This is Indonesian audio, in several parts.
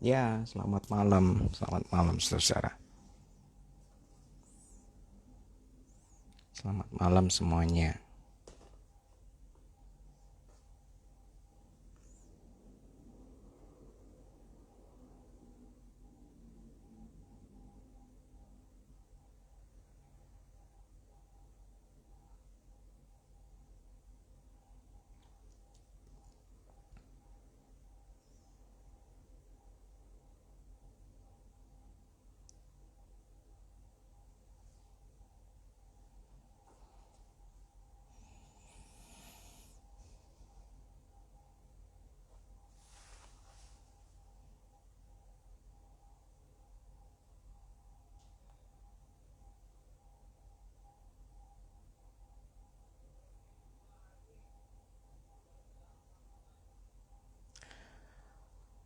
Ya, selamat malam saudara. Selamat malam semuanya.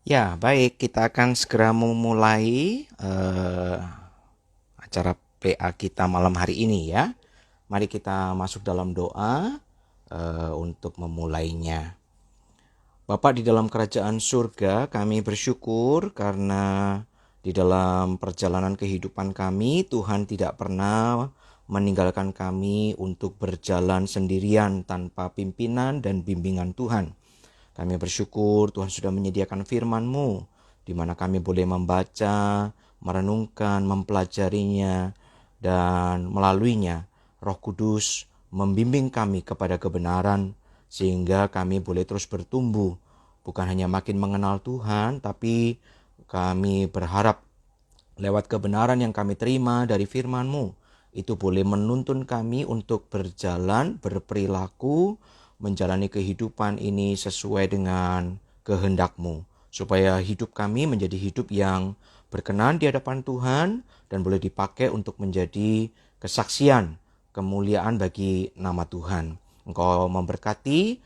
Ya, baik, kita akan segera memulai acara PA kita malam hari ini ya. Mari kita masuk dalam doa untuk memulainya. Bapa di dalam kerajaan surga, kami bersyukur karena di dalam perjalanan kehidupan kami, Tuhan tidak pernah meninggalkan kami untuk berjalan sendirian tanpa pimpinan dan bimbingan Tuhan. Kami bersyukur Tuhan sudah menyediakan firman-Mu, di mana kami boleh membaca, merenungkan, mempelajarinya, dan melaluinya Roh Kudus membimbing kami kepada kebenaran, sehingga kami boleh terus bertumbuh, bukan hanya makin mengenal Tuhan, tapi kami berharap lewat kebenaran yang kami terima dari firman-Mu, itu boleh menuntun kami untuk berjalan, berperilaku, menjalani kehidupan ini sesuai dengan kehendak-Mu, supaya hidup kami menjadi hidup yang berkenan di hadapan Tuhan dan boleh dipakai untuk menjadi kesaksian, kemuliaan bagi nama Tuhan. Engkau memberkati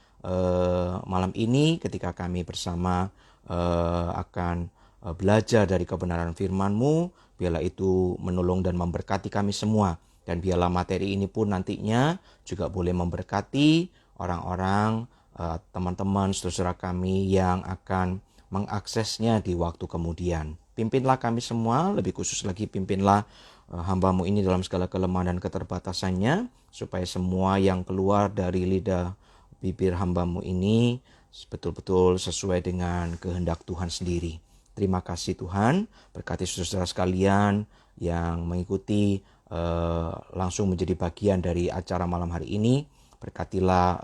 malam ini ketika kami bersama akan belajar dari kebenaran firman-Mu. Biarlah itu menolong dan memberkati kami semua. Dan biarlah materi ini pun nantinya juga boleh memberkati orang-orang, teman-teman, saudara kami yang akan mengaksesnya di waktu kemudian. Pimpinlah kami semua, lebih khusus lagi pimpinlah hamba-Mu ini dalam segala kelemahan dan keterbatasannya, supaya semua yang keluar dari lidah bibir hamba-Mu ini betul-betul sesuai dengan kehendak Tuhan sendiri. Terima kasih Tuhan, berkati saudara sekalian yang mengikuti langsung menjadi bagian dari acara malam hari ini. Berkatilah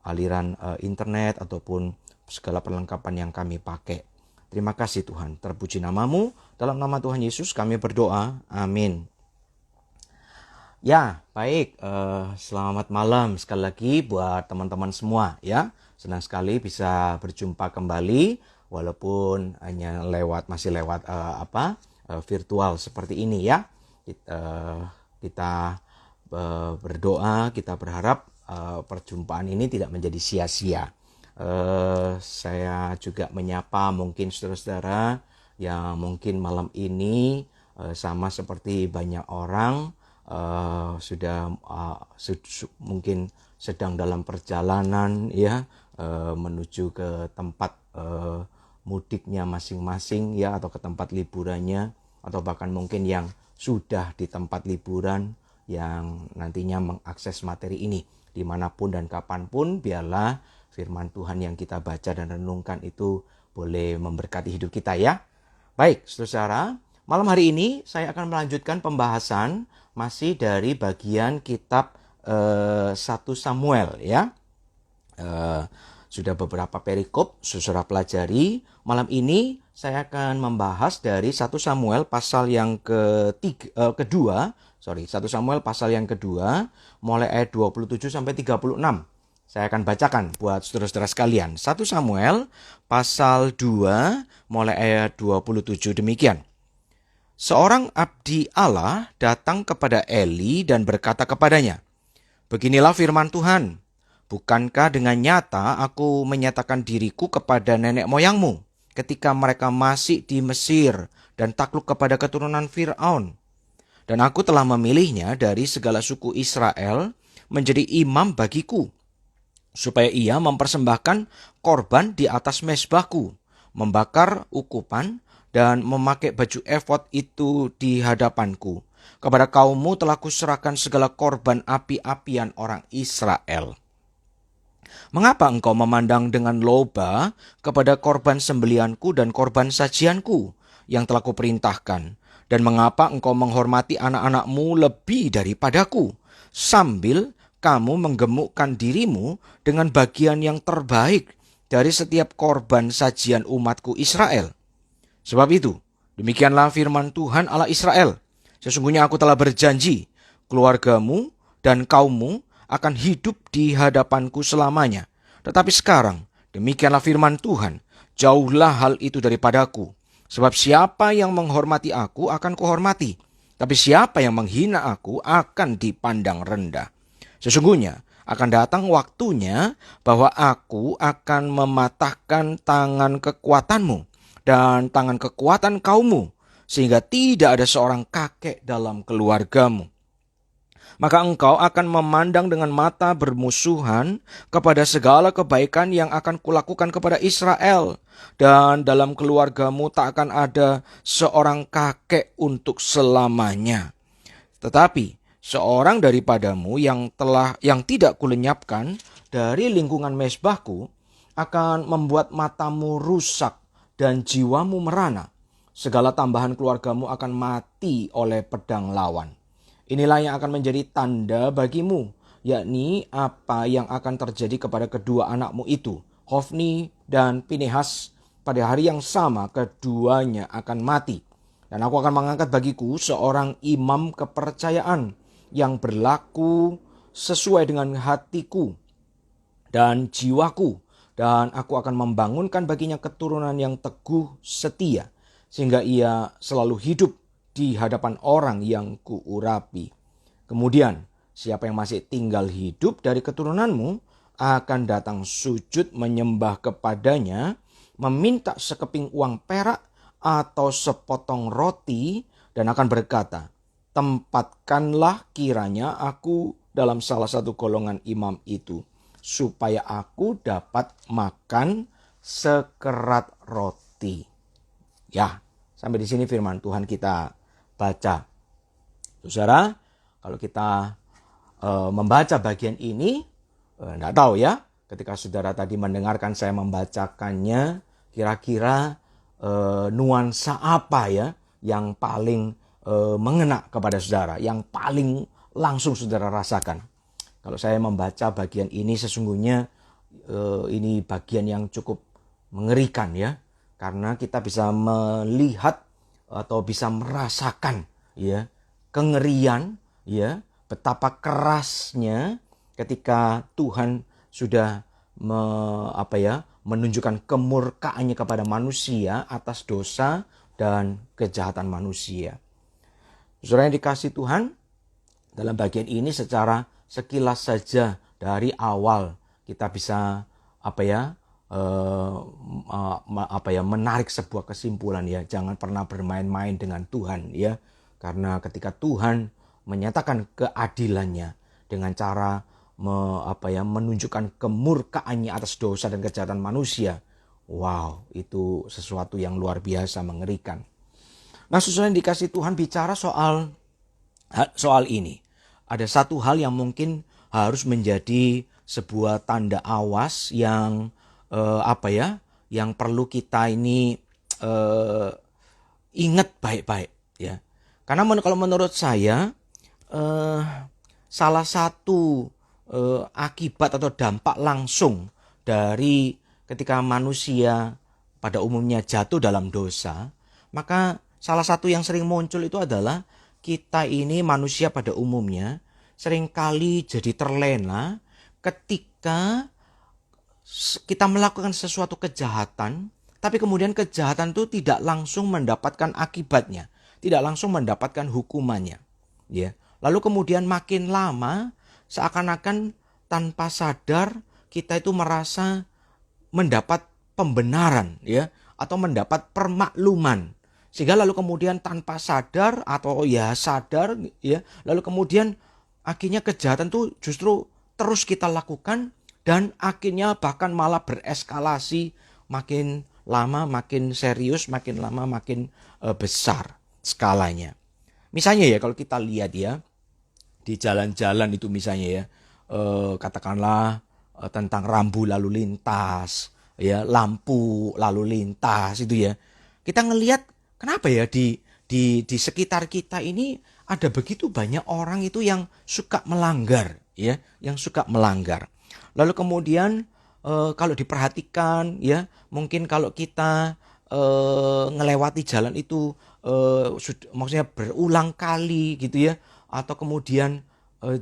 aliran internet ataupun segala perlengkapan yang kami pakai. Terima kasih Tuhan, terpuji nama-Mu. Dalam nama Tuhan Yesus kami berdoa, amin. Ya, baik, selamat malam sekali lagi buat teman-teman semua ya. Senang sekali bisa berjumpa kembali walaupun hanya masih lewat virtual seperti ini ya. Kita berdoa, kita berharap perjumpaan ini tidak menjadi sia-sia. Saya juga menyapa mungkin saudara-saudara yang mungkin malam ini sama seperti banyak orang sudah mungkin sedang dalam perjalanan ya menuju ke tempat mudiknya masing-masing ya, atau ke tempat liburannya, atau bahkan mungkin yang sudah di tempat liburan yang nantinya mengakses materi ini dimanapun dan kapanpun. Biarlah firman Tuhan yang kita baca dan renungkan itu boleh memberkati hidup kita ya. Baik saudara, malam hari ini saya akan melanjutkan pembahasan masih dari bagian kitab 1 Samuel ya. Sudah beberapa perikop saudara pelajari. Malam ini saya akan membahas dari 1 Samuel pasal yang kedua, 1 Samuel pasal yang kedua, mulai ayat 27 sampai 36. Saya akan bacakan buat saudara-saudara sekalian. 1 Samuel pasal 2 mulai ayat 27 demikian. Seorang abdi Allah datang kepada Eli dan berkata kepadanya, "Beginilah firman Tuhan, bukankah dengan nyata aku menyatakan diriku kepada nenek moyangmu ketika mereka masih di Mesir dan takluk kepada keturunan Fir'aun? Dan aku telah memilihnya dari segala suku Israel menjadi imam bagiku, supaya ia mempersembahkan korban di atas mezbahku, membakar ukupan dan memakai baju efod itu di hadapanku. Kepada kaummu telah kuserahkan segala korban api-apian orang Israel. Mengapa engkau memandang dengan loba kepada korban sembelianku dan korban sajianku yang telah kuperintahkan? Dan mengapa engkau menghormati anak-anakmu lebih daripadaku, sambil kamu menggemukkan dirimu dengan bagian yang terbaik dari setiap korban sajian umatku Israel? Sebab itu, demikianlah firman Tuhan Allah Israel. Sesungguhnya aku telah berjanji, keluargamu dan kaummu akan hidup di hadapanku selamanya. Tetapi sekarang, demikianlah firman Tuhan, jauhlah hal itu daripadaku. Sebab siapa yang menghormati aku akan kuhormati, tapi siapa yang menghina aku akan dipandang rendah. Sesungguhnya akan datang waktunya bahwa aku akan mematahkan tangan kekuatanmu dan tangan kekuatan kaummu, sehingga tidak ada seorang kakek dalam keluargamu. Maka engkau akan memandang dengan mata bermusuhan kepada segala kebaikan yang akan kulakukan kepada Israel. Dan dalam keluargamu tak akan ada seorang kakek untuk selamanya. Tetapi seorang daripadamu yang tidak kulenyapkan dari lingkungan mezbahku akan membuat matamu rusak dan jiwamu merana. Segala tambahan keluargamu akan mati oleh pedang lawan. Inilah yang akan menjadi tanda bagimu, yakni apa yang akan terjadi kepada kedua anakmu itu, Hofni dan Pinehas. Pada hari yang sama keduanya akan mati. Dan aku akan mengangkat bagiku seorang imam kepercayaan yang berlaku sesuai dengan hatiku dan jiwaku. Dan aku akan membangunkan baginya keturunan yang teguh setia, sehingga ia selalu hidup di hadapan orang yang kuurapi. Kemudian siapa yang masih tinggal hidup dari keturunanmu akan datang sujud menyembah kepadanya, meminta sekeping uang perak atau sepotong roti, dan akan berkata, tempatkanlah kiranya aku dalam salah satu golongan imam itu, supaya aku dapat makan sekerat roti. Ya, sampai di sini firman Tuhan kita baca. Saudara, kalau kita membaca bagian ini, enggak tahu ya, ketika saudara tadi mendengarkan saya membacakannya, kira-kira nuansa apa ya yang paling mengena kepada saudara, yang paling langsung saudara rasakan. Kalau saya membaca bagian ini, sesungguhnya ini bagian yang cukup mengerikan ya, karena kita bisa melihat atau bisa merasakan ya kengerian ya, betapa kerasnya ketika Tuhan sudah menunjukkan kemurkaannya kepada manusia atas dosa dan kejahatan manusia. Saudara yang dikasihi Tuhan, dalam bagian ini secara sekilas saja dari awal kita bisa menarik sebuah kesimpulan ya, jangan pernah bermain-main dengan Tuhan ya, karena ketika Tuhan menyatakan keadilannya dengan cara menunjukkan kemurkaannya atas dosa dan kejahatan manusia, wow, itu sesuatu yang luar biasa mengerikan. Nah, saudara yang dikasihi Tuhan, bicara soal ini, ada satu hal yang mungkin harus menjadi sebuah tanda awas yang yang perlu kita ini ingat baik-baik ya. Karena kalau menurut saya salah satu akibat atau dampak langsung dari ketika manusia pada umumnya jatuh dalam dosa, maka salah satu yang sering muncul itu adalah kita ini manusia pada umumnya seringkali jadi terlena ketika kita melakukan sesuatu kejahatan, tapi kemudian kejahatan itu tidak langsung mendapatkan akibatnya, tidak langsung mendapatkan hukumannya. Ya. Lalu kemudian makin lama seakan-akan tanpa sadar kita itu merasa mendapat pembenaran ya, atau mendapat permakluman. Sehingga lalu kemudian tanpa sadar atau ya sadar ya, lalu kemudian akhirnya kejahatan itu justru terus kita lakukan dan akhirnya bahkan malah bereskalasi makin lama makin serius, makin lama makin besar skalanya. Misalnya ya, kalau kita lihat ya, di jalan-jalan itu misalnya ya, katakanlah tentang rambu lalu lintas, ya, lampu lalu lintas itu ya. Kita ngelihat kenapa ya di sekitar kita ini ada begitu banyak orang itu yang suka melanggar, ya, yang suka melanggar. Lalu kemudian kalau diperhatikan ya, mungkin kalau kita ngelewati jalan itu maksudnya berulang kali gitu ya, atau kemudian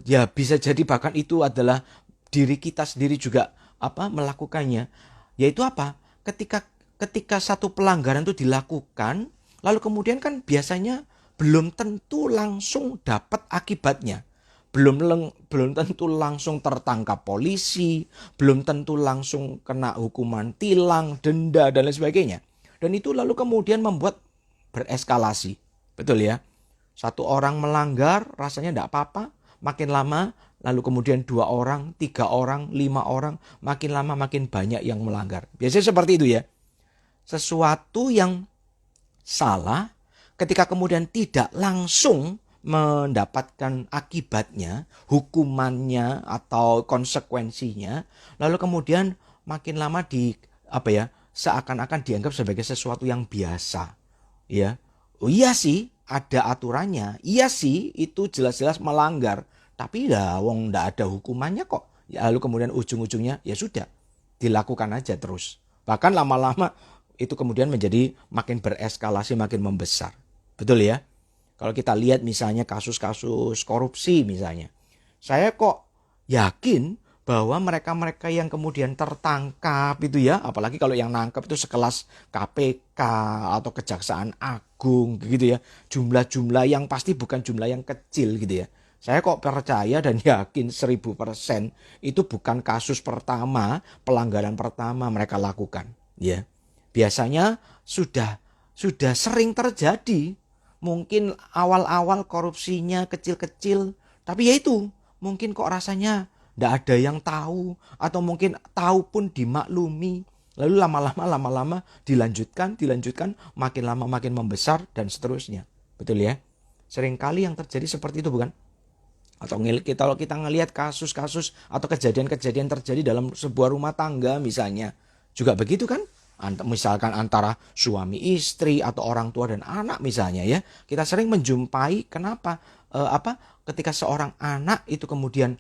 ya bisa jadi bahkan itu adalah diri kita sendiri juga melakukannya. Yaitu apa? Ketika satu pelanggaran itu dilakukan, lalu kemudian kan biasanya belum tentu langsung dapat akibatnya. Belum tentu langsung tertangkap polisi, belum tentu langsung kena hukuman tilang, denda dan lain sebagainya. Dan itu lalu kemudian membuat bereskalasi. Betul ya? Satu orang melanggar rasanya tidak apa-apa, makin lama lalu kemudian 2 orang, 3 orang, 5 orang, makin lama makin banyak yang melanggar. Biasanya seperti itu ya. Sesuatu yang salah ketika kemudian tidak langsung mendapatkan akibatnya, hukumannya atau konsekuensinya, lalu kemudian makin lama seakan-akan dianggap sebagai sesuatu yang biasa, ya. Oh iya sih, ada aturannya. Iya sih, itu jelas-jelas melanggar. Tapi ya wong ndak ada hukumannya kok. Ya, lalu kemudian ujung-ujungnya ya sudah, dilakukan aja terus. Bahkan lama-lama itu kemudian menjadi makin bereskalasi, makin membesar. Betul ya? Kalau kita lihat misalnya kasus-kasus korupsi misalnya. Saya kok yakin bahwa mereka-mereka yang kemudian tertangkap itu ya, apalagi kalau yang nangkap itu sekelas KPK atau Kejaksaan Agung gitu ya. Jumlah-jumlah yang pasti bukan jumlah yang kecil gitu ya. Saya kok percaya dan yakin 1000% itu bukan kasus pertama, pelanggaran pertama mereka lakukan. Ya, biasanya sudah sering terjadi. Mungkin awal-awal korupsinya kecil-kecil, tapi ya itu, mungkin kok rasanya tidak ada yang tahu, atau mungkin tahu pun dimaklumi. Lalu lama-lama dilanjutkan, makin lama makin membesar dan seterusnya. Betul ya? Seringkali yang terjadi seperti itu bukan? Atau kalau kita ngelihat kasus-kasus atau kejadian-kejadian terjadi dalam sebuah rumah tangga misalnya, juga begitu kan? Misalkan antara suami istri atau orang tua dan anak misalnya ya, kita sering menjumpai kenapa ketika seorang anak itu kemudian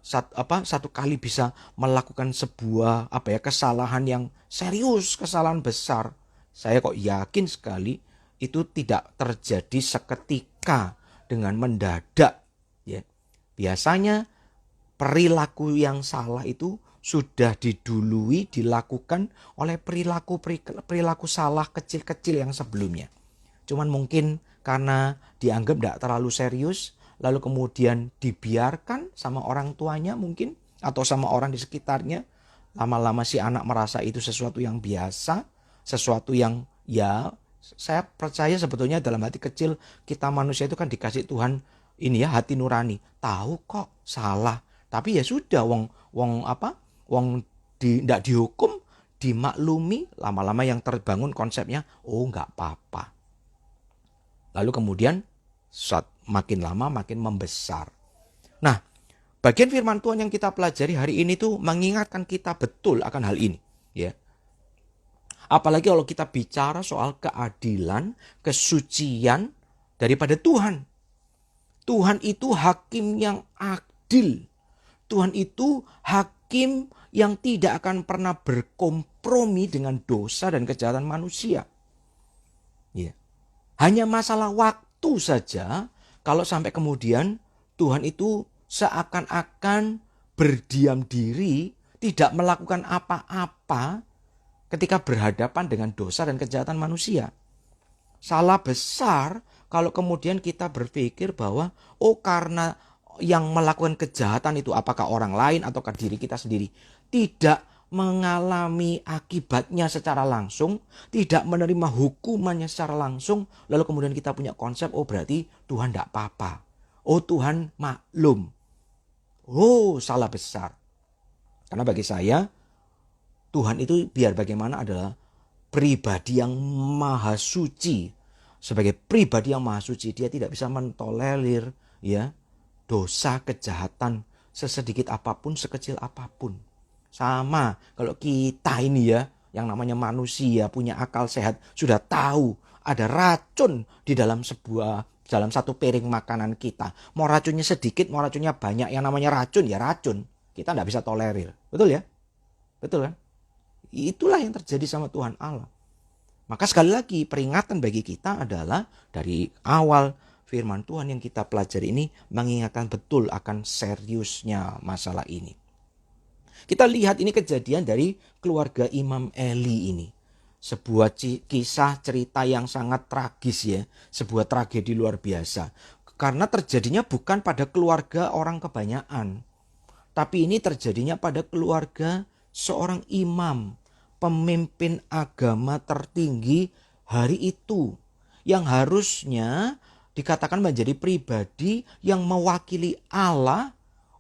satu kali bisa melakukan sebuah kesalahan yang serius, kesalahan besar, saya kok yakin sekali itu tidak terjadi seketika dengan mendadak ya. Biasanya perilaku yang salah itu sudah didului dilakukan oleh perilaku salah kecil-kecil yang sebelumnya. Cuman mungkin karena dianggap tidak terlalu serius, lalu kemudian dibiarkan sama orang tuanya mungkin, atau sama orang di sekitarnya. Lama-lama si anak merasa itu sesuatu yang biasa, sesuatu yang ya, saya percaya sebetulnya dalam hati kecil kita manusia itu kan dikasih Tuhan ini ya, hati nurani. Tahu kok salah, tapi ya sudah, ndak dihukum, dimaklumi, lama-lama yang terbangun konsepnya, oh nggak apa-apa. Lalu kemudian makin lama makin membesar. Nah, bagian firman Tuhan yang kita pelajari hari ini tuh mengingatkan kita betul akan hal ini, ya. Apalagi kalau kita bicara soal keadilan, kesucian daripada Tuhan. Tuhan itu hakim yang adil. Tuhan itu hakim yang tidak akan pernah berkompromi dengan dosa dan kejahatan manusia. Ya. Hanya masalah waktu saja kalau sampai kemudian Tuhan itu seakan-akan berdiam diri, tidak melakukan apa-apa ketika berhadapan dengan dosa dan kejahatan manusia. Salah besar kalau kemudian kita berpikir bahwa karena yang melakukan kejahatan itu apakah orang lain ataukah diri kita sendiri tidak mengalami akibatnya secara langsung, tidak menerima hukumannya secara langsung, lalu kemudian kita punya konsep berarti Tuhan tidak apa-apa, Tuhan maklum. Salah besar. Karena bagi saya Tuhan itu biar bagaimana adalah pribadi yang maha suci. Sebagai pribadi yang maha suci, dia tidak bisa mentolerir ya dosa, kejahatan sesedikit apapun, sekecil apapun. Sama kalau kita ini ya, yang namanya manusia punya akal sehat, sudah tahu ada racun di dalam satu piring makanan kita. Mau racunnya sedikit, mau racunnya banyak, yang namanya racun ya racun. Kita tidak bisa tolerir. Betul ya? Betul kan? Itulah yang terjadi sama Tuhan Allah. Maka sekali lagi peringatan bagi kita adalah dari awal firman Tuhan yang kita pelajari ini mengingatkan betul akan seriusnya masalah ini. Kita lihat ini kejadian dari keluarga Imam Eli ini. Sebuah kisah cerita yang sangat tragis ya. Sebuah tragedi luar biasa. Karena terjadinya bukan pada keluarga orang kebanyakan. Tapi ini terjadinya pada keluarga seorang imam, pemimpin agama tertinggi hari itu, yang harusnya dikatakan menjadi pribadi yang mewakili Allah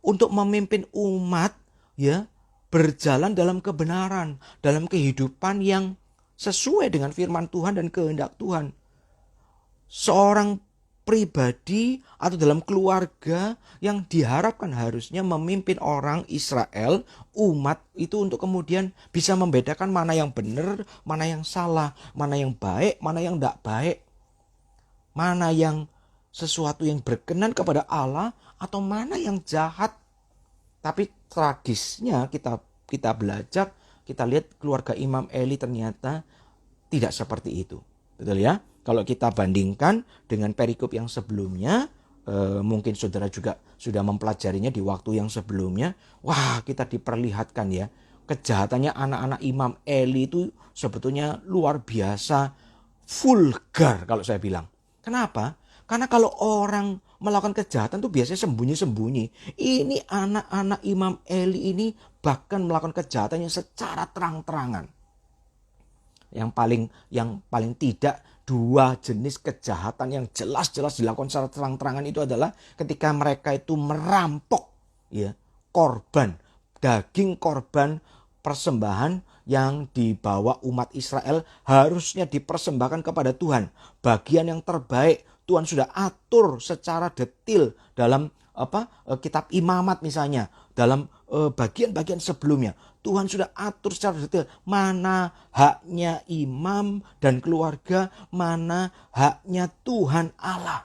untuk memimpin umat ya berjalan dalam kebenaran, dalam kehidupan yang sesuai dengan firman Tuhan dan kehendak Tuhan. Seorang pribadi atau dalam keluarga yang diharapkan harusnya memimpin orang Israel, umat itu untuk kemudian bisa membedakan mana yang benar, mana yang salah, mana yang baik, mana yang tidak baik, mana yang sesuatu yang berkenan kepada Allah atau mana yang jahat. Tapi tragisnya kita belajar, kita lihat keluarga Imam Eli ternyata tidak seperti itu. Betul ya? Kalau kita bandingkan dengan perikop yang sebelumnya, mungkin saudara juga sudah mempelajarinya di waktu yang sebelumnya. Wah, kita diperlihatkan ya, kejahatannya anak-anak Imam Eli itu sebetulnya luar biasa, vulgar kalau saya bilang. Kenapa? Karena kalau orang melakukan kejahatan itu biasanya sembunyi-sembunyi. Ini anak-anak Imam Eli ini bahkan melakukan kejahatannya secara terang-terangan. Yang paling tidak dua jenis kejahatan yang jelas-jelas dilakukan secara terang-terangan itu adalah ketika mereka itu merampok ya korban, daging korban persembahan yang dibawa umat Israel harusnya dipersembahkan kepada Tuhan. Bagian yang terbaik Tuhan sudah atur secara detail dalam kitab Imamat misalnya, dalam bagian-bagian sebelumnya. Tuhan sudah atur secara detail mana haknya imam dan keluarga, mana haknya Tuhan Allah.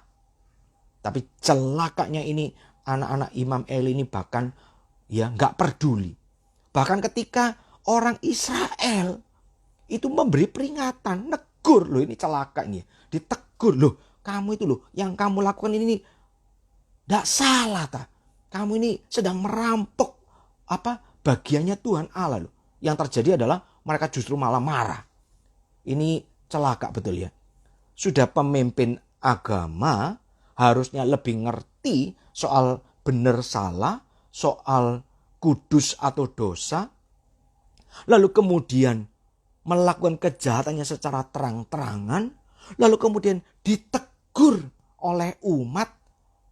Tapi celakanya ini anak-anak Imam Eli ini bahkan ya nggak peduli. Bahkan ketika orang Israel itu memberi peringatan, negur loh, ini celakanya, ditegur loh, kamu itu loh yang kamu lakukan ini nggak salah ta. Kamu ini sedang merampok bagiannya Tuhan Allah loh. Yang terjadi adalah mereka justru malah marah. Ini celaka betul ya. Sudah pemimpin agama harusnya lebih ngerti soal benar salah, soal kudus atau dosa. Lalu kemudian melakukan kejahatannya secara terang-terangan. Lalu kemudian ditegur oleh umat.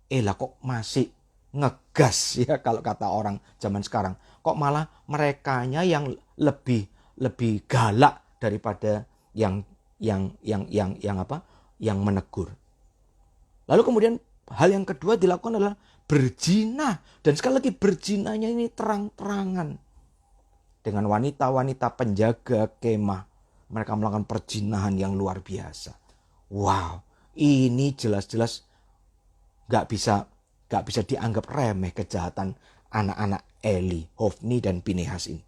Lah kok masih ngegas ya kalau kata orang zaman sekarang. Kok malah merekanya yang lebih galak daripada yang menegur. Lalu kemudian hal yang kedua dilakukan adalah berzina, dan sekali lagi berzinanya ini terang-terangan dengan wanita-wanita penjaga kemah. Mereka melakukan perzinahan yang luar biasa. Wow, ini jelas-jelas gak bisa dianggap remeh kejahatan anak-anak Eli, Hofni dan Pinehas ini.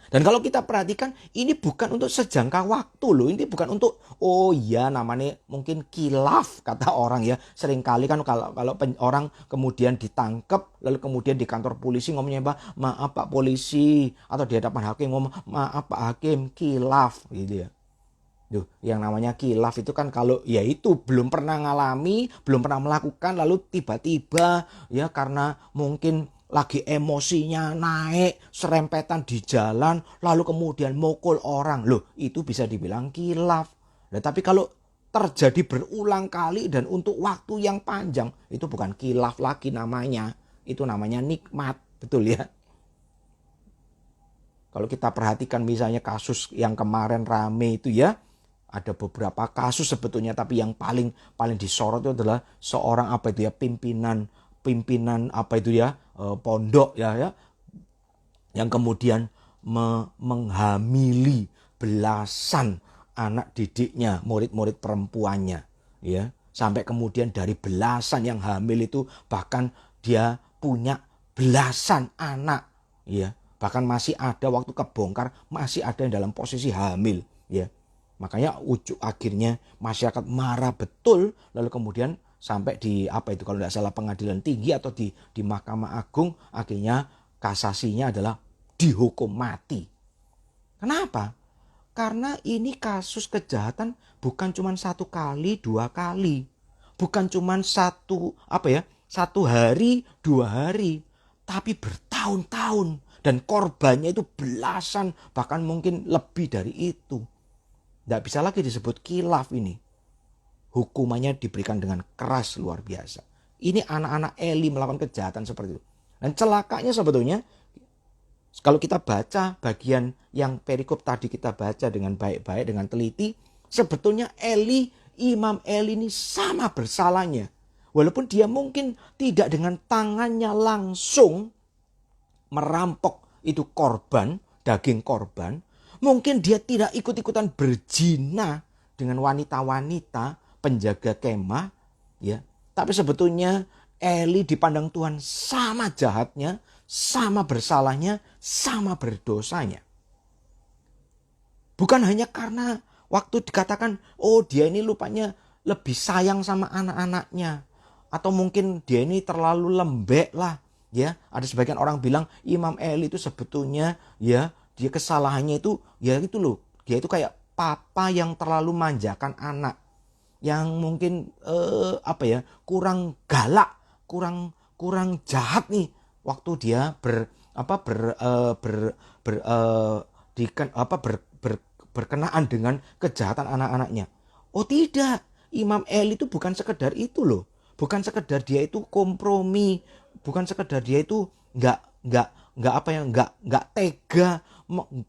Dan kalau kita perhatikan, ini bukan untuk sejangka waktu loh. Ini bukan untuk, namanya mungkin kilaf kata orang ya. Seringkali kan kalau orang kemudian ditangkap, lalu kemudian di kantor polisi ngomongnya maaf Pak polisi, atau di hadapan hakim ngomong maaf Pak hakim, kilaf gitu ya. Duh, yang namanya kilaf itu kan kalau ya itu belum pernah ngalami, belum pernah melakukan, lalu tiba-tiba ya karena mungkin lagi emosinya naik, serempetan di jalan, lalu kemudian mukul orang. Loh, itu bisa dibilang kilaf. Nah, tapi kalau terjadi berulang kali dan untuk waktu yang panjang, itu bukan kilaf lagi namanya. Itu namanya nikmat, betul ya? Kalau kita perhatikan misalnya kasus yang kemarin rame itu ya, ada beberapa kasus sebetulnya, tapi yang paling disorot itu adalah seorang apa itu ya, pimpinan apa itu ya, pondok ya, yang kemudian menghamili belasan anak didiknya, murid-murid perempuannya, ya. Sampai kemudian dari belasan yang hamil itu bahkan dia punya belasan anak, ya. Bahkan masih ada waktu kebongkar, masih ada yang dalam posisi hamil, ya. Makanya ujung akhirnya masyarakat marah betul, lalu kemudian sampai di apa itu kalau tidak salah pengadilan tinggi atau di Mahkamah Agung, akhirnya kasasinya adalah dihukum mati. Kenapa? Karena ini kasus kejahatan bukan cuma 1 kali, 2 kali. Bukan cuma satu hari, 2 hari. Tapi bertahun-tahun. Dan korbannya itu belasan, bahkan mungkin lebih dari itu. Tidak bisa lagi disebut khilaf ini. Hukumannya diberikan dengan keras luar biasa. Ini anak-anak Eli melakukan kejahatan seperti itu. Dan celakanya sebetulnya, kalau kita baca bagian yang perikop tadi kita baca dengan baik-baik, dengan teliti, sebetulnya Imam Eli ini sama bersalahnya. Walaupun dia mungkin tidak dengan tangannya langsung merampok itu korban, daging korban. Mungkin dia tidak ikut-ikutan berzina dengan wanita-wanita penjaga kemah, ya. Tapi sebetulnya Eli dipandang Tuhan sama jahatnya, sama bersalahnya, sama berdosanya. Bukan hanya karena waktu dikatakan, oh dia ini lupanya lebih sayang sama anak-anaknya. Atau mungkin dia ini terlalu lembek lah. Ya, ada sebagian orang bilang Imam Eli itu sebetulnya ya dia kesalahannya itu ya itu loh. Dia itu kayak papa yang terlalu manjakan anak. Yang mungkin kurang galak, kurang jahat nih waktu dia berkenaan dengan kejahatan anak-anaknya. Oh tidak, Imam Eli itu bukan sekedar itu loh. Bukan sekedar dia itu kompromi, bukan sekedar dia itu nggak tega,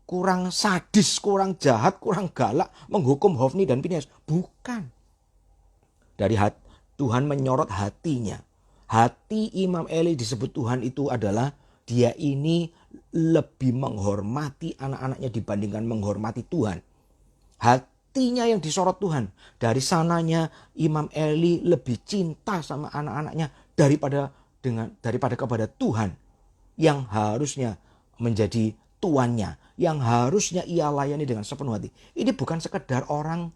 kurang sadis, kurang jahat, kurang galak menghukum Hofni dan Pinehas. Bukan. Dari Tuhan menyorot hatinya. Hati Imam Eli disebut Tuhan itu adalah dia ini lebih menghormati anak-anaknya dibandingkan menghormati Tuhan. Hatinya yang disorot Tuhan. Dari sananya Imam Eli lebih cinta sama anak-anaknya daripada kepada Tuhan yang harusnya menjadi tuannya, yang harusnya ia layani dengan sepenuh hati. Ini bukan sekedar orang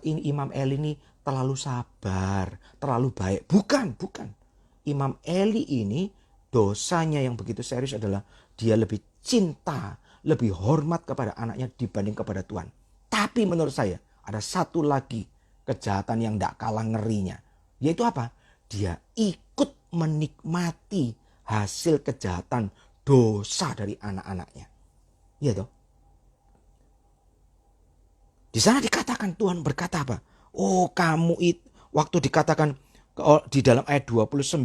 Imam Eli ini terlalu sabar, terlalu baik. Bukan. Imam Eli ini dosanya yang begitu serius adalah dia lebih cinta, lebih hormat kepada anaknya dibanding kepada Tuhan. Tapi menurut saya ada satu lagi kejahatan yang tidak kalah ngerinya. Yaitu apa? Dia ikut menikmati hasil kejahatan dosa dari anak-anaknya. Iya toh? Di sana dikatakan Tuhan berkata apa? Oh kamu itu waktu dikatakan di dalam ayat 29.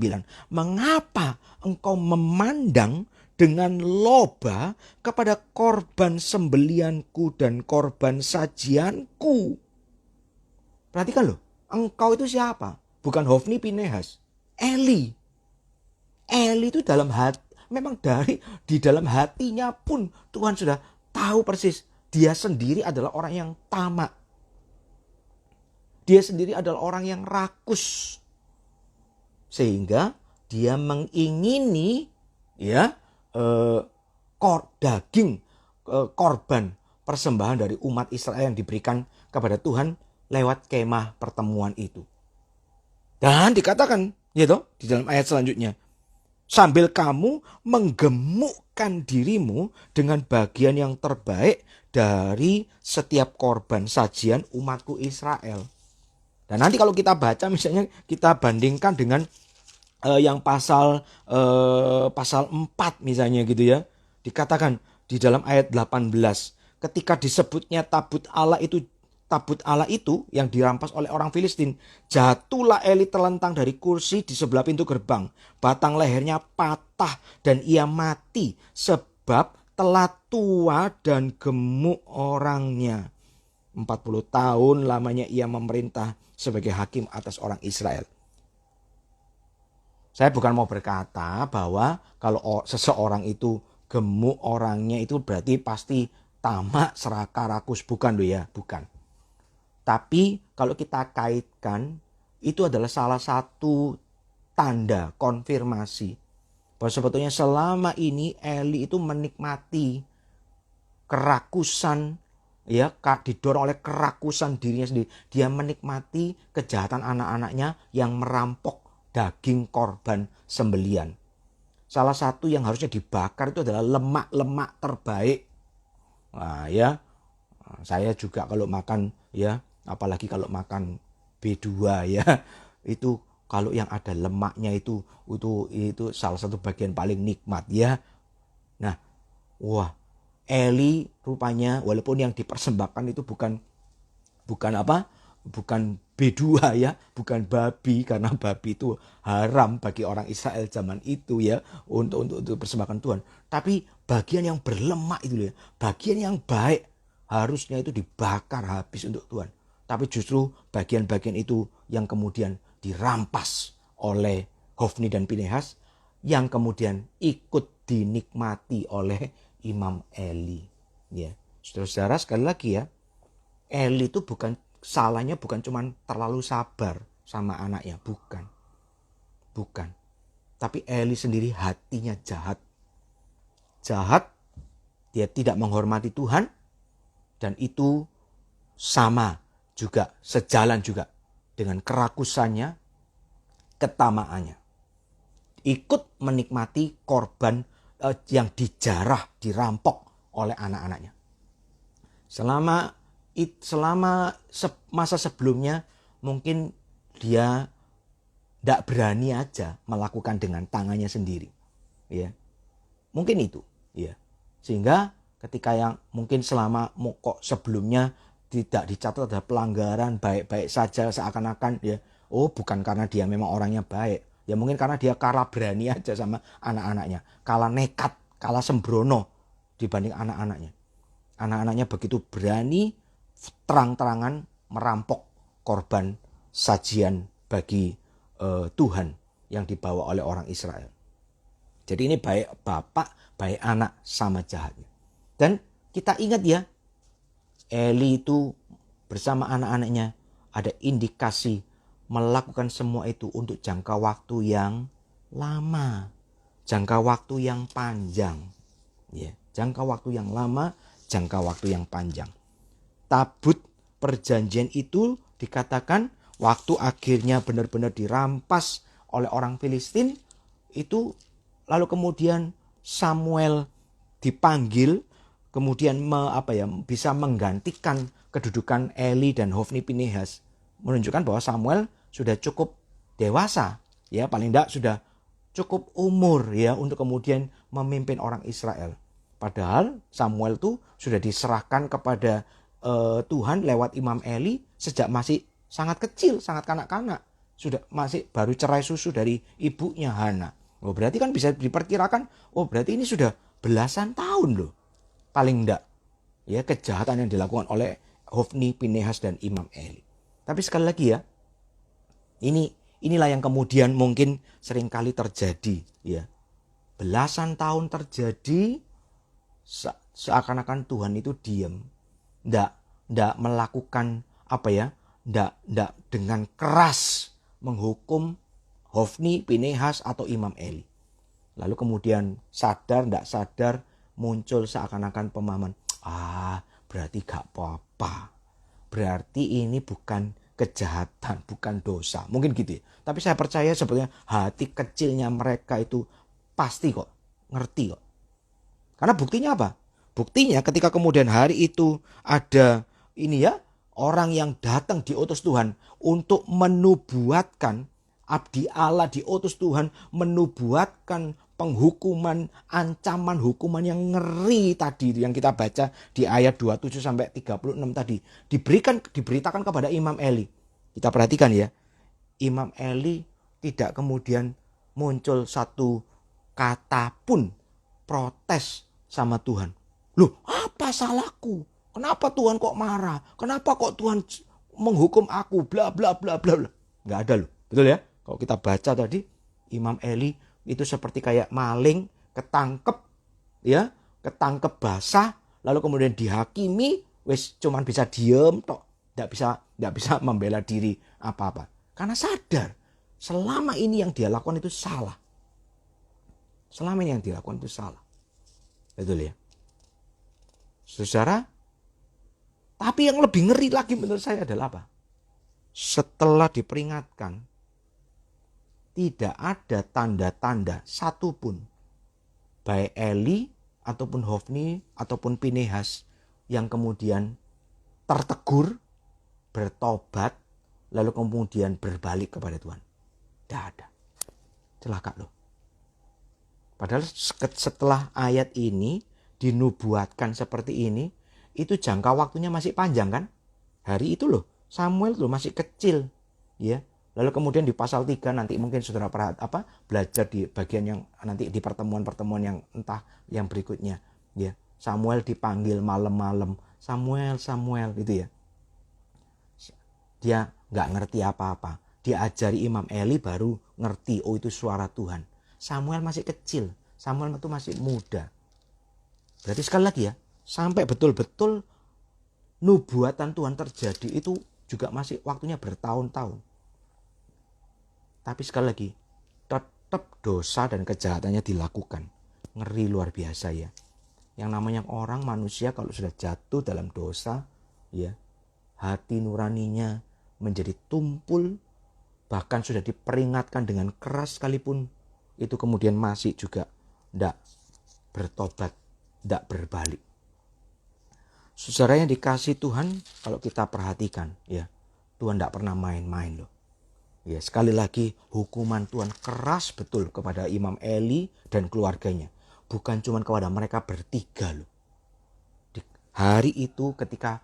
Mengapa engkau memandang dengan loba kepada korban sembelianku dan korban sajianku? Perhatikan loh. Engkau itu siapa? Bukan Hofni Pinehas. Eli. Eli itu dalam hati. Memang di dalam hatinya pun Tuhan sudah tahu persis. Dia sendiri adalah orang yang tamak. Dia sendiri adalah orang yang rakus. Sehingga dia mengingini daging korban persembahan dari umat Israel yang diberikan kepada Tuhan lewat kemah pertemuan itu. Dan dikatakan di dalam ayat selanjutnya, sambil kamu menggemukkan dirimu dengan bagian yang terbaik dari setiap korban sajian umatku Israel. Dan nanti kalau kita baca misalnya kita bandingkan dengan yang pasal 4 misalnya gitu ya. Dikatakan di dalam ayat 18 ketika disebutnya tabut Allah itu yang dirampas oleh orang Filistin, jatuhlah Eli terlentang dari kursi di sebelah pintu gerbang. Batang lehernya patah dan ia mati sebab telah tua dan gemuk orangnya. 40 tahun lamanya ia memerintah sebagai hakim atas orang Israel. Saya bukan mau berkata bahwa kalau seseorang itu gemuk orangnya itu berarti pasti tamak, serakah, rakus. Bukan loh ya, bukan. Tapi kalau kita kaitkan, itu adalah salah satu tanda konfirmasi bahwa sebetulnya selama ini Eli itu menikmati kerakusan, ya, didorong oleh kerakusan dirinya sendiri. Dia menikmati kejahatan anak-anaknya yang merampok daging korban sembelian. Salah satu yang harusnya dibakar itu adalah lemak-lemak terbaik. Nah, ya, saya juga kalau makan, ya, apalagi kalau makan B2 ya, itu kalau yang ada lemaknya itu salah satu bagian paling nikmat ya. Nah, wah, Eli rupanya walaupun yang dipersembahkan itu bukan B2 ya, bukan babi, karena babi itu haram bagi orang Israel zaman itu ya, untuk persembahkan Tuhan. Tapi bagian yang berlemak itu ya, bagian yang baik harusnya itu dibakar habis untuk Tuhan. Tapi justru bagian-bagian itu yang kemudian dirampas oleh Hofni dan Pinehas, yang kemudian ikut dinikmati oleh Imam Eli. Ya, saudara-saudara, sekali lagi ya, Eli itu salahnya bukan cuma terlalu sabar sama anaknya, bukan. Tapi Eli sendiri hatinya jahat. Dia tidak menghormati Tuhan, dan itu sama juga, sejalan juga dengan kerakusannya, ketamaannya. Ikut menikmati korban yang dijarah, dirampok oleh anak-anaknya. Selama masa sebelumnya mungkin dia tidak berani aja melakukan dengan tangannya sendiri, ya, mungkin itu, ya, sehingga ketika yang mungkin selama kok sebelumnya tidak dicatat ada pelanggaran, baik-baik saja, seakan-akan ya, oh bukan karena dia memang orangnya baik, ya mungkin karena dia kalah berani aja sama anak-anaknya, kalah nekat, kalah sembrono dibanding anak-anaknya. Anak-anaknya begitu berani terang-terangan merampok korban sajian bagi Tuhan yang dibawa oleh orang Israel. Jadi ini baik bapak, baik anak sama jahatnya. Dan kita ingat ya, Eli itu bersama anak-anaknya ada indikasi melakukan semua itu untuk jangka waktu yang lama, jangka waktu yang panjang. Ya, jangka waktu yang lama, jangka waktu yang panjang. Tabut perjanjian itu dikatakan waktu akhirnya benar-benar dirampas oleh orang Filistin itu, lalu kemudian Samuel dipanggil, kemudian bisa menggantikan kedudukan Eli dan Hofni Pinehas, menunjukkan bahwa Samuel sudah cukup dewasa, ya, paling tidak sudah cukup umur ya untuk kemudian memimpin orang Israel. Padahal Samuel tuh sudah diserahkan kepada Tuhan lewat Imam Eli sejak masih sangat kecil, sangat kanak-kanak. Sudah masih baru cerai susu dari ibunya Hana. Oh, berarti kan bisa diperkirakan, oh berarti ini sudah belasan tahun loh. Paling enggak ya kejahatan yang dilakukan oleh Hofni, Pinehas dan Imam Eli. Tapi sekali lagi ya, inilah yang kemudian mungkin seringkali terjadi ya. Belasan tahun terjadi, seakan-akan Tuhan itu diam. Ndak melakukan ndak dengan keras menghukum Hofni, Pinehas atau Imam Eli. Lalu kemudian ndak sadar muncul seakan-akan pemahaman, berarti gak apa-apa. Berarti ini bukan kejahatan, bukan dosa. Mungkin gitu ya. Tapi saya percaya sebetulnya hati kecilnya mereka itu pasti kok ngerti kok. Karena buktinya apa? Buktinya ketika kemudian hari itu ada orang yang datang diutus Tuhan untuk menubuatkan, abdi Allah diutus Tuhan menubuatkan penghukuman, ancaman hukuman yang ngeri tadi yang kita baca di ayat 27 sampai 36 tadi diberitakan kepada Imam Eli. Kita perhatikan ya. Imam Eli tidak kemudian muncul satu kata pun protes sama Tuhan. Loh, apa salahku? Kenapa Tuhan kok marah? Kenapa kok Tuhan menghukum aku? Bla bla bla bla bla. Nggak ada loh. Betul ya? Kalau kita baca tadi, Imam Eli itu seperti kayak maling ketangkep, ya, ketangkep basah, lalu kemudian dihakimi, wis cuman bisa diem tok, nggak bisa membela diri apa-apa. Karena sadar selama ini yang dia lakukan itu salah. Selama ini yang dilakukan itu salah. Betul ya? Saudara, tapi yang lebih ngeri lagi menurut saya adalah apa? Setelah diperingatkan, tidak ada tanda-tanda satupun, baik Eli ataupun Hofni ataupun Pinehas, yang kemudian tertegur, bertobat, lalu kemudian berbalik kepada Tuhan. Tidak ada. Celaka loh. Padahal setelah ayat ini dinubuatkan seperti ini, itu jangka waktunya masih panjang kan? Hari itu loh, Samuel loh masih kecil, ya. Lalu kemudian di pasal 3 nanti mungkin saudara belajar di bagian yang nanti di pertemuan-pertemuan yang entah yang berikutnya, ya. Samuel dipanggil malam-malam, Samuel, Samuel gitu ya. Dia nggak ngerti apa-apa. Diajari Imam Eli baru ngerti, oh itu suara Tuhan. Samuel masih kecil, Samuel itu masih muda. Berarti sekali lagi ya, sampai betul-betul nubuatan Tuhan terjadi itu juga masih waktunya bertahun-tahun. Tapi sekali lagi, tetap dosa dan kejahatannya dilakukan. Ngeri luar biasa ya. Yang namanya orang manusia kalau sudah jatuh dalam dosa, ya, hati nuraninya menjadi tumpul, bahkan sudah diperingatkan dengan keras sekalipun, itu kemudian masih juga tidak bertobat, tidak berbalik. Saudara yang dikasih Tuhan, kalau kita perhatikan, ya, Tuhan tidak pernah main-main loh. Ya, sekali lagi hukuman Tuhan keras betul kepada Imam Eli dan keluarganya. Bukan cuma kepada mereka bertiga loh. Di hari itu ketika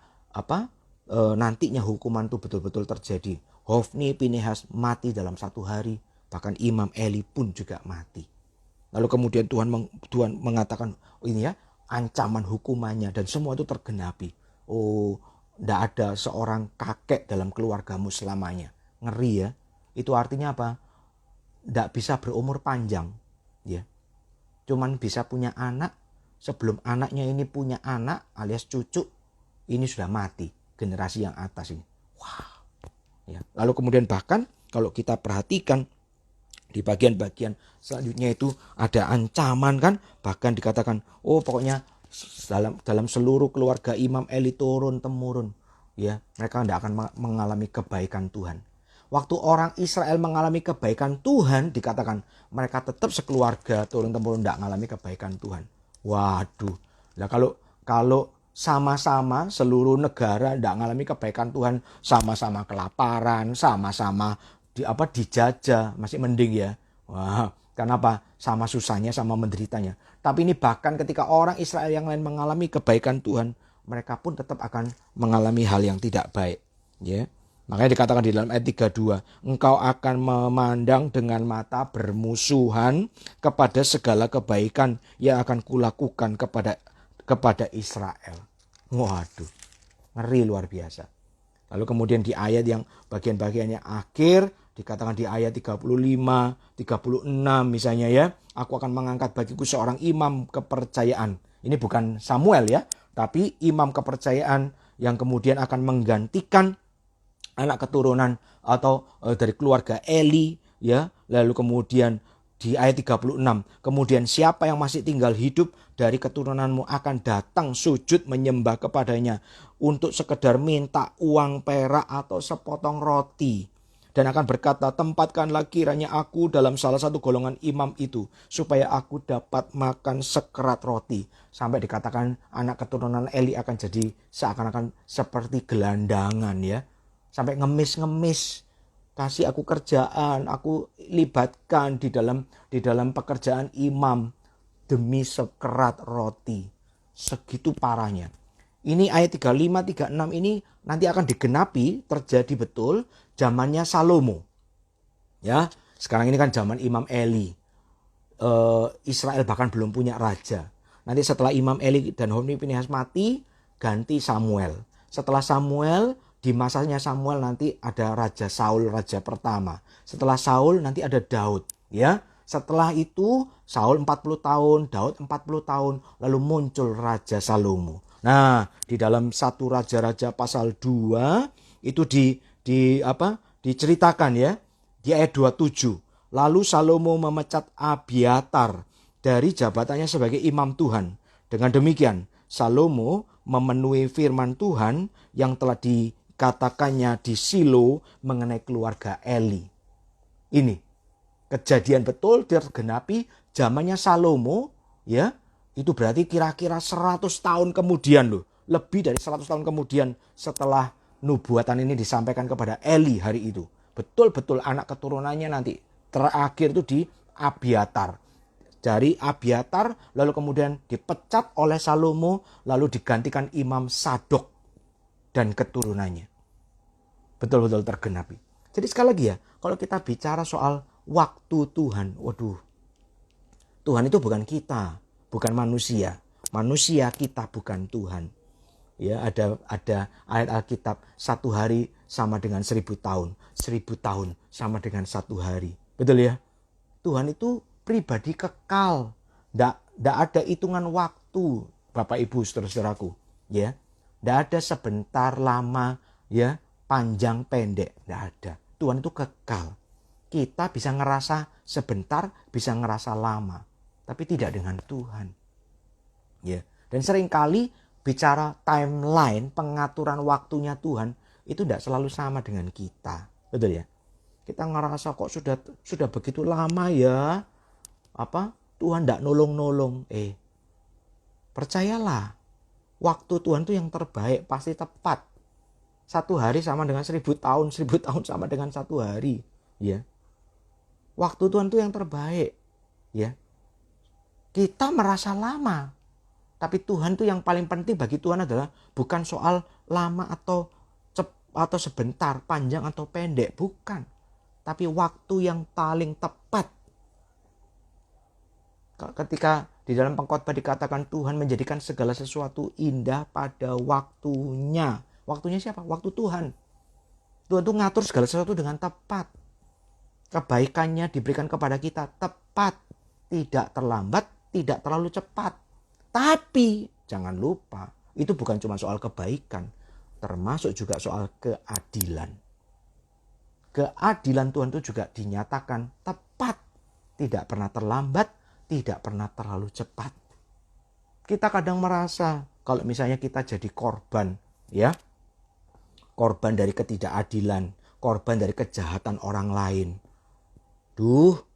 nantinya hukuman itu betul-betul terjadi. Hofni, Pinehas mati dalam satu hari. Bahkan Imam Eli pun juga mati. Lalu kemudian Tuhan mengatakan, oh ini ya, ancaman hukumannya, dan semua itu tergenapi. Oh, tidak ada seorang kakek dalam keluargamu selamanya. Ngeri ya. Itu artinya apa? Tidak bisa berumur panjang, ya. Cuman bisa punya anak. Sebelum anaknya ini punya anak alias cucu, ini sudah mati generasi yang atas ini. Wow. Ya. Lalu kemudian bahkan kalau kita perhatikan di bagian-bagian selanjutnya itu ada ancaman kan, bahkan dikatakan, oh pokoknya dalam seluruh keluarga Imam Eli turun temurun, ya, mereka tidak akan mengalami kebaikan Tuhan. Waktu orang Israel mengalami kebaikan Tuhan, dikatakan mereka tetap sekeluarga turun-temurun tidak mengalami kebaikan Tuhan. Waduh, nah kalau sama-sama seluruh negara tidak mengalami kebaikan Tuhan, sama-sama kelaparan, sama-sama dijajah, masih mending ya. Wah, kenapa? Sama susahnya, sama menderitanya. Tapi ini bahkan ketika orang Israel yang lain mengalami kebaikan Tuhan, mereka pun tetap akan mengalami hal yang tidak baik, ya. Makanya dikatakan di dalam ayat 32, engkau akan memandang dengan mata bermusuhan kepada segala kebaikan yang akan kulakukan kepada Israel. Waduh, ngeri luar biasa. Lalu kemudian di ayat yang bagian-bagiannya akhir, dikatakan di ayat 35, 36 misalnya ya, aku akan mengangkat bagiku seorang imam kepercayaan. Ini bukan Samuel ya, tapi imam kepercayaan yang kemudian akan menggantikan anak keturunan atau dari keluarga Eli, ya. Lalu kemudian di ayat 36, kemudian siapa yang masih tinggal hidup dari keturunanmu akan datang sujud menyembah kepadanya untuk sekedar minta uang perak atau sepotong roti, dan akan berkata, tempatkanlah kiranya aku dalam salah satu golongan imam itu, supaya aku dapat makan sekerat roti. Sampai dikatakan anak keturunan Eli akan jadi seakan-akan seperti gelandangan ya. Sampai ngemis, kasih aku kerjaan, aku libatkan di dalam pekerjaan imam demi sekerat roti. Segitu parahnya. Ini ayat 35, 36 ini nanti akan digenapi, terjadi betul zamannya Salomo. Ya, sekarang ini kan zaman Imam Eli. Israel bahkan belum punya raja. Nanti setelah Imam Eli dan Hofni Pinehas mati, ganti Samuel. Setelah Samuel, di masanya Samuel nanti ada Raja Saul, raja pertama. Setelah Saul nanti ada Daud, ya. Setelah itu Saul 40 tahun, Daud 40 tahun, lalu muncul Raja Salomo. Nah, di dalam 1 Raja-Raja pasal 2 itu diceritakan ya, di ayat 27. Lalu Salomo memecat Abiatar dari jabatannya sebagai imam Tuhan. Dengan demikian, Salomo memenuhi firman Tuhan yang telah dikatakannya di Silo mengenai keluarga Eli. Ini kejadian betul tergenapi zamannya Salomo, ya. Itu berarti kira-kira 100 tahun kemudian loh. Lebih dari 100 tahun kemudian setelah nubuatan ini disampaikan kepada Eli hari itu. Betul-betul anak keturunannya nanti terakhir itu di Abiatar. Dari Abiatar lalu kemudian dipecat oleh Salomo, lalu digantikan Imam Sadok dan keturunannya. Betul-betul tergenapi. Jadi sekali lagi ya, kalau kita bicara soal waktu Tuhan, waduh, Tuhan itu bukan kita, bukan manusia. Manusia kita bukan Tuhan. Ya, ada ayat Alkitab, 1 hari sama dengan 1000 tahun, 1000 tahun sama dengan 1 hari. Betul ya? Tuhan itu pribadi kekal, ndak ada hitungan waktu, Bapak Ibu saudara-saudaraku, ya. Ndak ada sebentar, lama, ya, panjang pendek, ndak ada. Tuhan itu kekal. Kita bisa ngerasa sebentar, bisa ngerasa lama, tapi tidak dengan Tuhan. Ya. Dan seringkali bicara timeline, pengaturan waktunya Tuhan itu tidak selalu sama dengan kita. Betul ya? Kita ngerasa kok sudah begitu lama ya. Tuhan tidak nolong-nolong. Percayalah, waktu Tuhan itu yang terbaik, pasti tepat. 1 hari sama dengan 1000 tahun, 1000 tahun sama dengan 1 hari. Ya. Waktu Tuhan itu yang terbaik. Ya. Kita merasa lama. Tapi Tuhan itu yang paling penting bagi Tuhan adalah bukan soal lama atau sebentar, panjang atau pendek. Bukan. Tapi waktu yang paling tepat. Ketika di dalam pengkhotbah dikatakan Tuhan menjadikan segala sesuatu indah pada waktunya. Waktunya siapa? Waktu Tuhan. Tuhan itu ngatur segala sesuatu dengan tepat. Kebaikannya diberikan kepada kita tepat. Tidak terlambat, tidak terlalu cepat. Tapi jangan lupa, itu bukan cuma soal kebaikan. Termasuk juga soal keadilan. Keadilan Tuhan itu juga dinyatakan tepat. Tidak pernah terlambat, tidak pernah terlalu cepat. Kita kadang merasa kalau misalnya kita jadi korban, ya, korban dari ketidakadilan, korban dari kejahatan orang lain.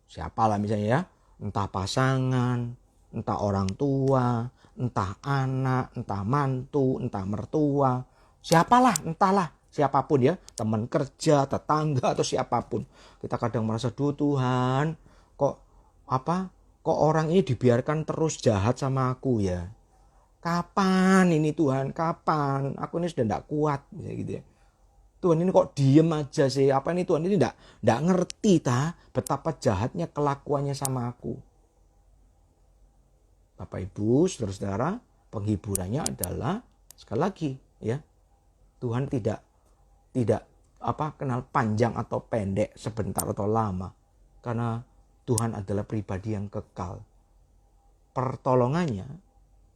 Siapalah misalnya ya, entah pasangan, entah orang tua, entah anak, entah mantu, entah mertua, siapalah, entahlah, siapapun ya, teman kerja, tetangga atau siapapun. Kita kadang merasa, Tuhan, kok orang ini dibiarkan terus jahat sama aku ya. Kapan ini Tuhan? Kapan? Aku ini sudah tidak kuat gitu ya. Tuhan ini kok diem aja sih? Apa ini Tuhan ini tidak ngerti betapa jahatnya kelakuannya sama aku. Bapak Ibu, saudara-saudara, penghiburannya adalah sekali lagi ya. Tuhan tidak kenal panjang atau pendek, sebentar atau lama. Karena Tuhan adalah pribadi yang kekal. Pertolongannya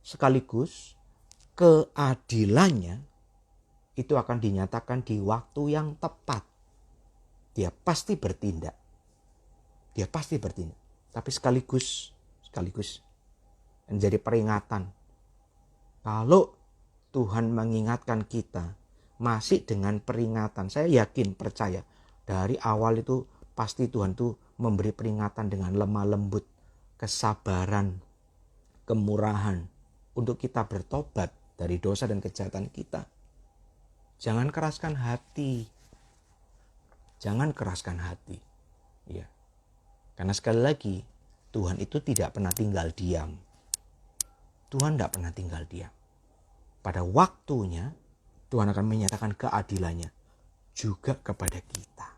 sekaligus keadilannya itu akan dinyatakan di waktu yang tepat. Dia pasti bertindak. Tapi sekaligus menjadi peringatan. Kalau Tuhan mengingatkan kita masih dengan peringatan, saya yakin, percaya, dari awal itu pasti Tuhan tuh memberi peringatan dengan lemah lembut, kesabaran, kemurahan untuk kita bertobat dari dosa dan kejahatan kita. Jangan keraskan hati. Ya. Karena sekali lagi, Tuhan itu tidak pernah tinggal diam. Pada waktunya, Tuhan akan menyatakan keadilannya juga kepada kita.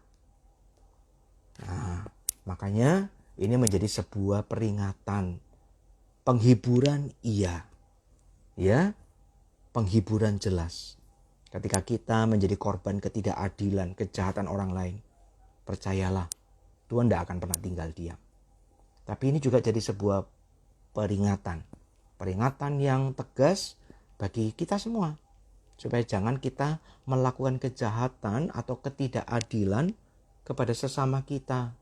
Nah, makanya ini menjadi sebuah peringatan Penghiburan iya. Ya, penghiburan jelas. Ketika kita menjadi korban ketidakadilan, kejahatan orang lain, percayalah, Tuhan tidak akan pernah tinggal diam. Tapi ini juga jadi sebuah peringatan. Peringatan yang tegas bagi kita semua. Supaya jangan kita melakukan kejahatan atau ketidakadilan kepada sesama kita.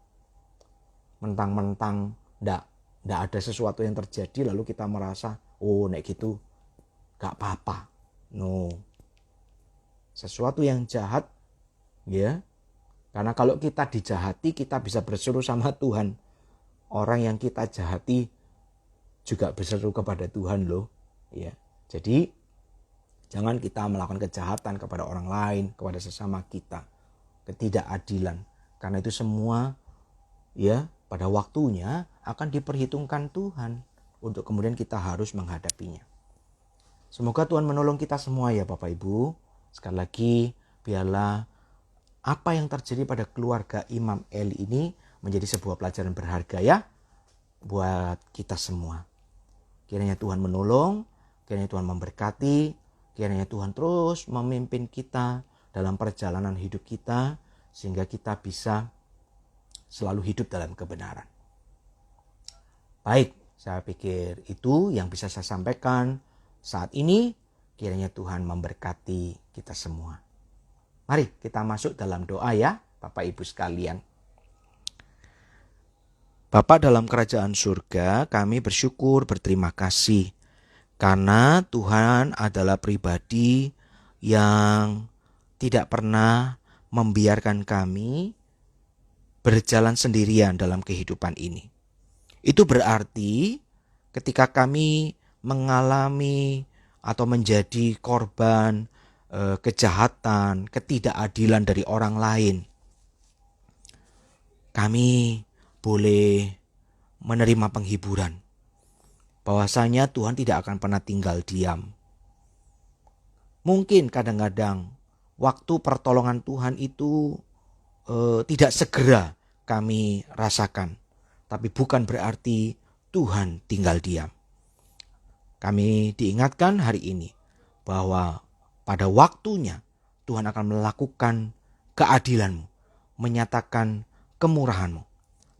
Mentang-mentang tidak ada sesuatu yang terjadi lalu kita merasa, oh nek gitu gak apa-apa. No. Sesuatu yang jahat, ya. Karena kalau kita dijahati, kita bisa berseru sama Tuhan. Orang yang kita jahati juga berseru kepada Tuhan loh. Ya. Jadi jangan kita melakukan kejahatan kepada orang lain, kepada sesama kita. Ketidakadilan. Karena itu semua ya pada waktunya akan diperhitungkan Tuhan. Untuk kemudian kita harus menghadapinya. Semoga Tuhan menolong kita semua ya Bapak Ibu. Sekali lagi biarlah apa yang terjadi pada keluarga Imam Eli ini menjadi sebuah pelajaran berharga ya buat kita semua. Kiranya Tuhan menolong, kiranya Tuhan memberkati, kiranya Tuhan terus memimpin kita dalam perjalanan hidup kita sehingga kita bisa selalu hidup dalam kebenaran. Baik, saya pikir itu yang bisa saya sampaikan saat ini. Kiranya Tuhan memberkati kita semua. Mari kita masuk dalam doa ya Bapak Ibu sekalian. Bapa dalam kerajaan surga, kami bersyukur berterima kasih karena Tuhan adalah pribadi yang tidak pernah membiarkan kami berjalan sendirian dalam kehidupan ini. Itu berarti ketika kami mengalami atau menjadi korban kejahatan, ketidakadilan dari orang lain, kami boleh menerima penghiburan bahwasanya Tuhan tidak akan pernah tinggal diam. Mungkin kadang-kadang waktu pertolongan Tuhan itu tidak segera kami rasakan, tapi bukan berarti Tuhan tinggal diam. Kami diingatkan hari ini bahwa pada waktunya Tuhan akan melakukan keadilan-Mu, menyatakan kemurahan-Mu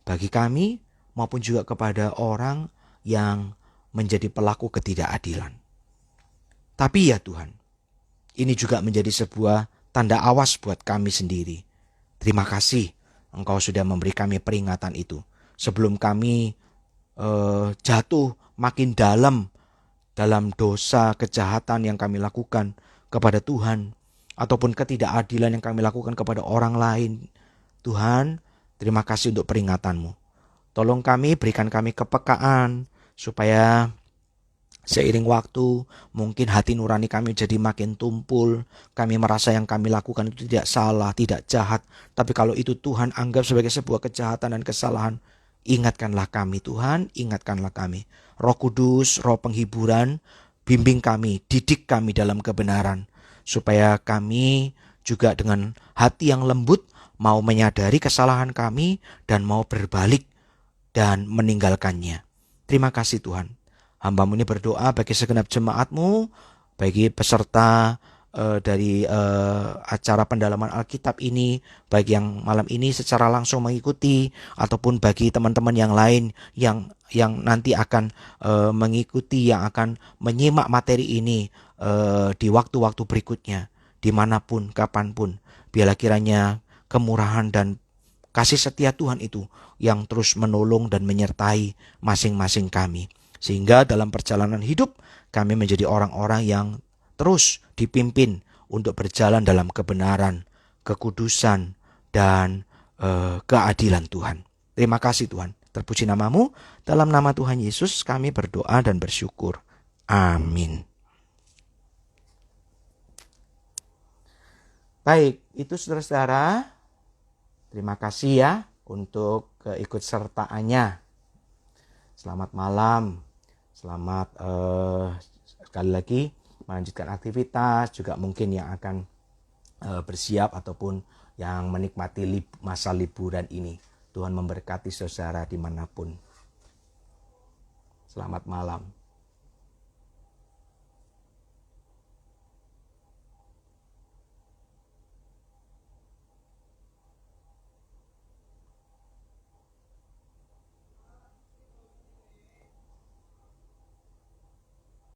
bagi kami maupun juga kepada orang yang menjadi pelaku ketidakadilan. Tapi ya Tuhan, ini juga menjadi sebuah tanda awas buat kami sendiri. Terima kasih Engkau sudah memberi kami peringatan itu. Sebelum kami jatuh makin dalam dosa kejahatan yang kami lakukan kepada Tuhan ataupun ketidakadilan yang kami lakukan kepada orang lain. Tuhan, terima kasih untuk peringatan-Mu. Tolong kami, berikan kami kepekaan supaya seiring waktu mungkin hati nurani kami jadi makin tumpul. Kami merasa yang kami lakukan itu tidak salah, tidak jahat. Tapi kalau itu Tuhan anggap sebagai sebuah kejahatan dan kesalahan, ingatkanlah kami Tuhan, ingatkanlah kami. Roh Kudus, Roh penghiburan, bimbing kami, didik kami dalam kebenaran. Supaya kami juga dengan hati yang lembut mau menyadari kesalahan kami dan mau berbalik dan meninggalkannya. Terima kasih Tuhan. Hamba-Mu ini berdoa bagi segenap jemaat-Mu, bagi peserta dari acara pendalaman Alkitab ini, baik yang malam ini secara langsung mengikuti ataupun bagi teman-teman yang lain yang nanti akan mengikuti, yang akan menyimak materi ini di waktu-waktu berikutnya, dimanapun, kapanpun. Biarlah kiranya kemurahan dan kasih setia Tuhan itu yang terus menolong dan menyertai masing-masing kami. Sehingga dalam perjalanan hidup kami menjadi orang-orang yang terus dipimpin untuk berjalan dalam kebenaran, kekudusan, dan keadilan Tuhan. Terima kasih Tuhan. Terpuji nama-Mu. Dalam nama Tuhan Yesus kami berdoa dan bersyukur. Amin. Baik, itu saudara-saudara. Terima kasih ya untuk keikutsertaannya. Selamat malam. Selamat sekali lagi melanjutkan aktivitas, juga mungkin yang akan bersiap ataupun yang menikmati masa liburan ini. Tuhan memberkati saudara dimanapun. Selamat malam.